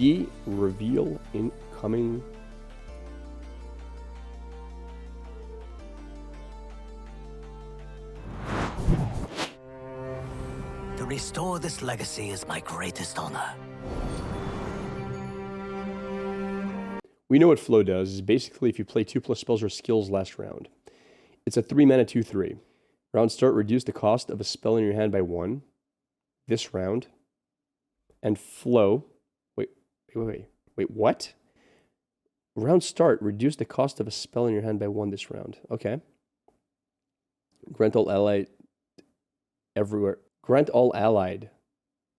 Yi reveal incoming. To restore this legacy is my greatest honor. We know what flow does. Is basically if you play 2+ spells or skills last round. It's a 3 mana 2/3. Round start, reduce the cost of a spell in your hand by 1 this round. And flow. Wait, what? Round start, reduce the cost of a spell in your hand by 1 this round. Okay. Grant all allied everywhere. Grant all allied.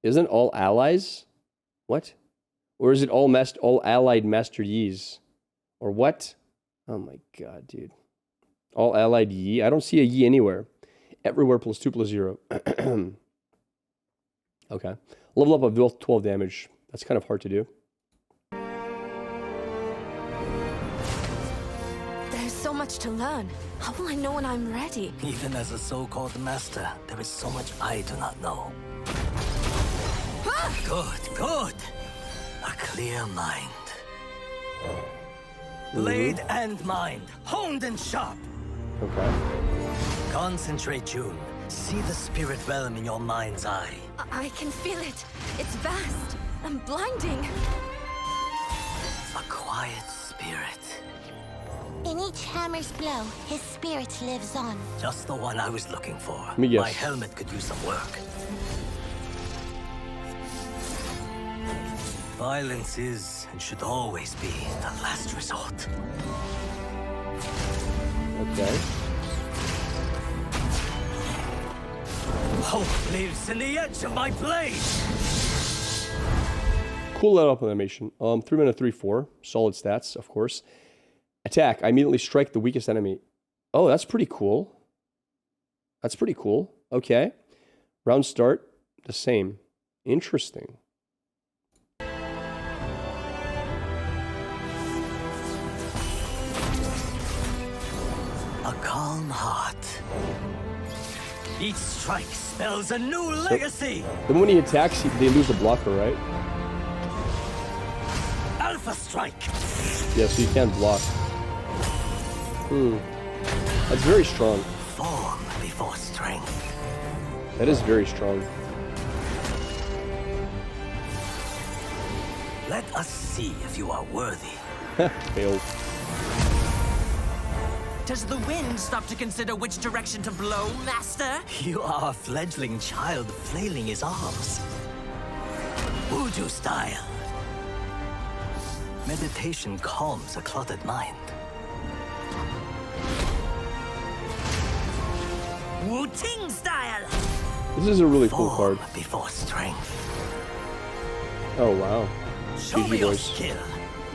Isn't all allies? What? Or is it all allied Master Yis? Or what? Oh my god, dude. All allied Yi? I don't see a Yi anywhere. Everywhere +2/+0. Okay. Level up of 12 damage. That's kind of hard to do. There's so much to learn. How will I know when I'm ready? Even as a so-called master, there is so much I do not know. Good. A clear mind. Blade and mind, honed and sharp. Okay. Concentrate, June. See the spirit realm in your mind's eye. I can feel it. It's vast and blinding. A quiet spirit. In each hammer's blow, his spirit lives on. Just the one I was looking for. Let me guess. My helmet could use some work. Violence is and should always be the last resort. Okay. Hope lives in the edge of my blade. Cool that up animation. 3 mana 3/4. Solid stats, of course. Attack. I immediately strike the weakest enemy. Oh, that's pretty cool. That's pretty cool. Okay. Round start, the same. Interesting. A calm heart. Each strike spells a new legacy. Then when he attacks, they lose the blocker, right? Alpha strike. Yeah, so you can't block. That's very strong. Form before strength. That is very strong. Let us see if you are worthy. Failed. Does the wind stop to consider which direction to blow, Master? You are a fledgling child flailing his arms. Wuju style. Meditation calms a clotted mind. Wu-Ting style! This is a really cool Form card. before strength. Oh, wow. Show GG me your boys. skill.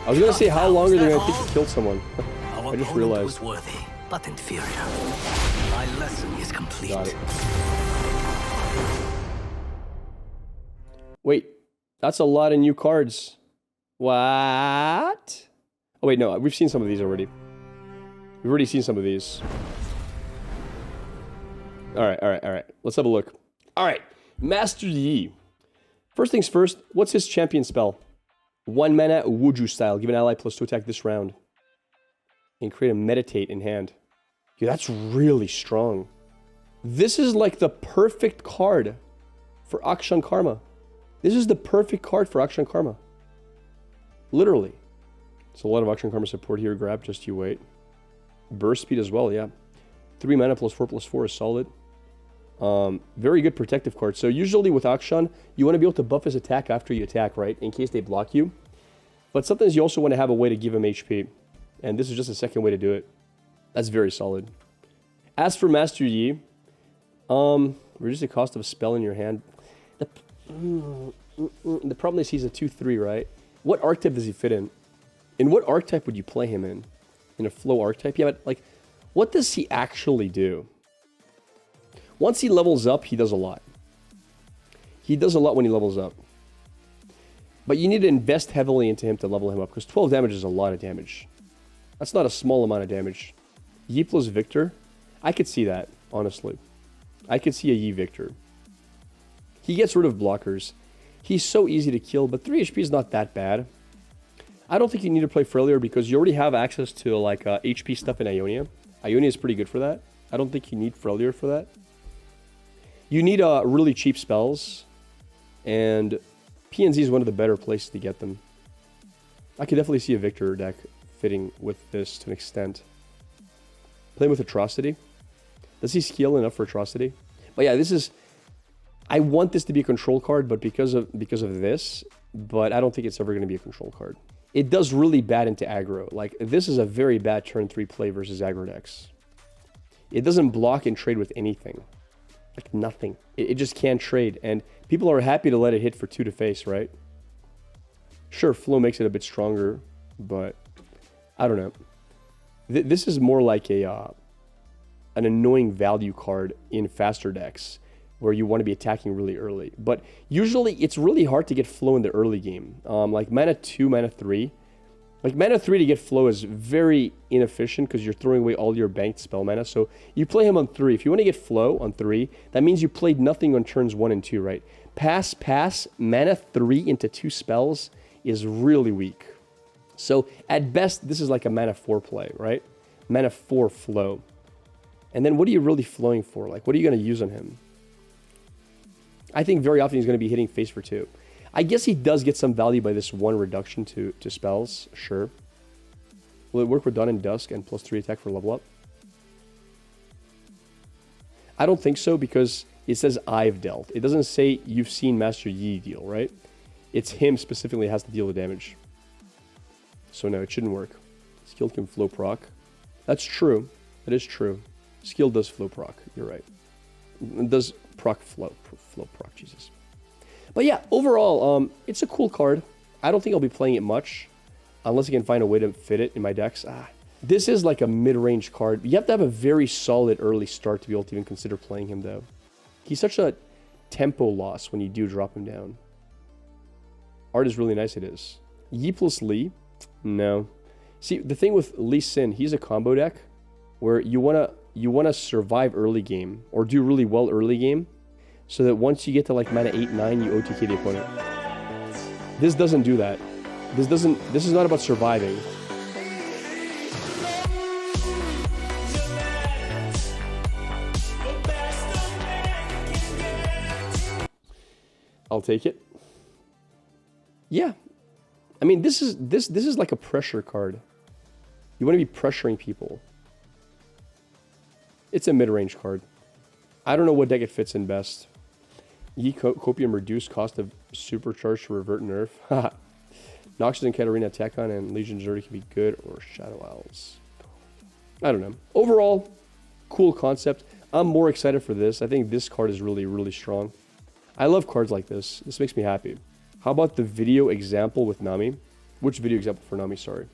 I was going to say, how long are they going to take All? to kill someone? Our I just opponent realized. was worthy, but inferior. My lesson is complete. Got it. Wait, that's a lot of new cards. What? Oh, wait, no, we've seen some of these already. We've already seen some of these. All right. Let's have a look. All right, Master Yi. First things first, what's his champion spell? 1 mana, Wuju style. Give an ally +2 attack this round. And create a meditate in hand. Dude, that's really strong. This is like the perfect card for Akshan Karma. This is the perfect card for Akshan Karma. Literally. It's a lot of Akshan Karma support here. Grab, just you wait. Burst speed as well, yeah. 3 mana +4/+4 is solid. Very good protective card. So usually with Akshan, you want to be able to buff his attack after you attack, right? In case they block you. But sometimes you also want to have a way to give him HP. And this is just a second way to do it. That's very solid. As for Master Yi, reduce the cost of a spell in your hand. The problem is he's a 2/3, right? What archetype does he fit in? In what archetype would you play him in? In a flow archetype? Yeah, but like, what does he actually do? Once he levels up, he does a lot. He does a lot when he levels up. But you need to invest heavily into him to level him up, because 12 damage is a lot of damage. That's not a small amount of damage. Yi plus Victor, I could see that, honestly. I could see a Yi Victor. He gets rid of blockers. He's so easy to kill, but 3 HP is not that bad. I don't think you need to play Freljord because you already have access to like HP stuff in Ionia. Ionia is pretty good for that. I don't think you need Freljord for that. You need really cheap spells, and PNZ is one of the better places to get them. I could definitely see a Victor deck fitting with this to an extent. Playing with Atrocity. Does he scale enough for Atrocity? But yeah, this is... I want this to be a control card, but because of this, but I don't think it's ever going to be a control card. It does really bad into aggro. Like, this is a very bad turn 3 play versus aggro decks. It doesn't block and trade with anything. Like, nothing. It just can't trade. And people are happy to let it hit for 2 to face, right? Sure, flow makes it a bit stronger, but I don't know. This is more like an annoying value card in faster decks where you want to be attacking really early. But usually it's really hard to get flow in the early game. Like mana 2, mana 3. Like mana 3 to get flow is very inefficient because you're throwing away all your banked spell mana. So you play him on 3. If you want to get flow on 3, that means you played nothing on turns 1 and 2, right? Pass, mana 3 into 2 spells is really weak. So at best, this is like a mana 4 play, right? Mana 4 flow. And then what are you really flowing for? Like, what are you going to use on him? I think very often he's going to be hitting face for 2. I guess he does get some value by this 1 reduction to spells, sure. Will it work with Dawn and Dusk and +3 attack for level up? I don't think so because it says I've dealt. It doesn't say you've seen Master Yi deal, right? It's him specifically has to deal the damage. So no, it shouldn't work. Skill can flow proc. That's true. That is true. Skill does flow proc. You're right. It does proc flow proc, Jesus. But yeah, overall, it's a cool card. I don't think I'll be playing it much unless I can find a way to fit it in my decks. This is like a mid-range card. You have to have a very solid early start to be able to even consider playing him, though. He's such a tempo loss when you do drop him down. Art is really nice, it is. Yi plus Lee? No. See, the thing with Lee Sin, he's a combo deck where you wanna survive early game or do really well early game so that once you get to like mana 8, 9, you OTK the opponent. This doesn't do that. This is not about surviving. I'll take it. Yeah. I mean, this is like a pressure card. You want to be pressuring people. It's a mid-range card. I don't know what deck it fits in best. Yi Copium reduced cost of supercharge to revert nerf. Noxus and Katarina attack on and Legion Zerti can be good or Shadow Owls. I don't know. Overall, cool concept. I'm more excited for this. I think this card is really, really strong. I love cards like this. This makes me happy. How about the video example with Nami? Which video example for Nami, sorry?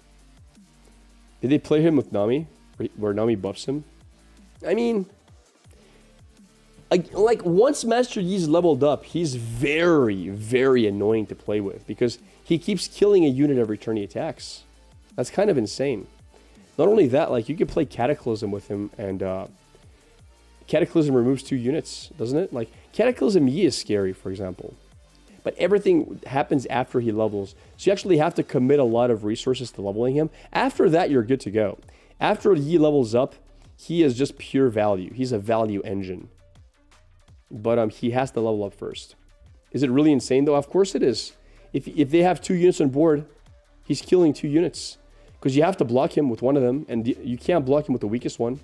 Did they play him with Nami? Where Nami buffs him? I mean, like once Master Yi's leveled up, he's very, very annoying to play with because he keeps killing a unit every turn he attacks. That's kind of insane. Not only that, like you can play Cataclysm with him and Cataclysm removes 2 units, doesn't it? Like Cataclysm Yi is scary, for example. But everything happens after he levels. So you actually have to commit a lot of resources to leveling him. After that, you're good to go. After Yi levels up, he is just pure value. He's a value engine. But he has to level up first. Is it really insane, though? Of course it is. If they have 2 units on board, he's killing 2 units. Because you have to block him with one of them, and you can't block him with the weakest one.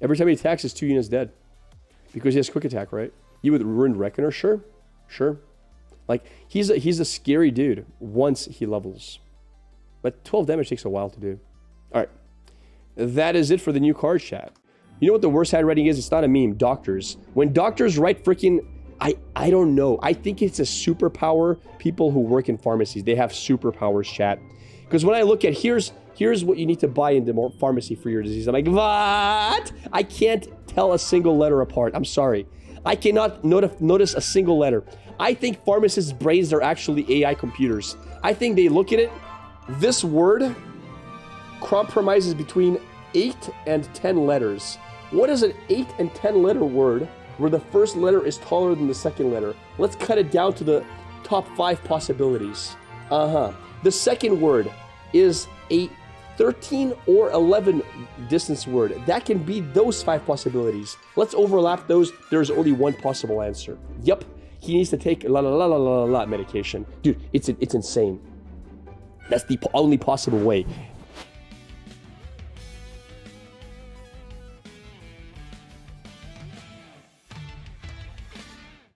Every time he attacks, his 2 units dead. Because he has quick attack, right? You with Ruined Reckoner? Sure. Sure. Like, he's a scary dude once he levels. But 12 damage takes a while to do. Alright. That is it for the new card chat. You know what the worst handwriting is? It's not a meme. Doctors. When doctors write freaking... I don't know. I think it's a superpower. People who work in pharmacies, they have superpowers, chat. Because when I look at... Here's what you need to buy in the pharmacy for your disease. I'm like, what? I can't tell a single letter apart. I'm sorry. I cannot notice a single letter. I think pharmacists' brains are actually AI computers. I think they look at it. This word compromises between 8 and 10 letters. What is an 8 and 10 letter word where the first letter is taller than the second letter? Let's cut it down to top 5 possibilities. The second word is a 13 or 11 distance word. That can be those 5 possibilities. Let's overlap those. There's only one possible answer. Yep, he needs to take la medication. Dude, it's insane. That's the only possible way.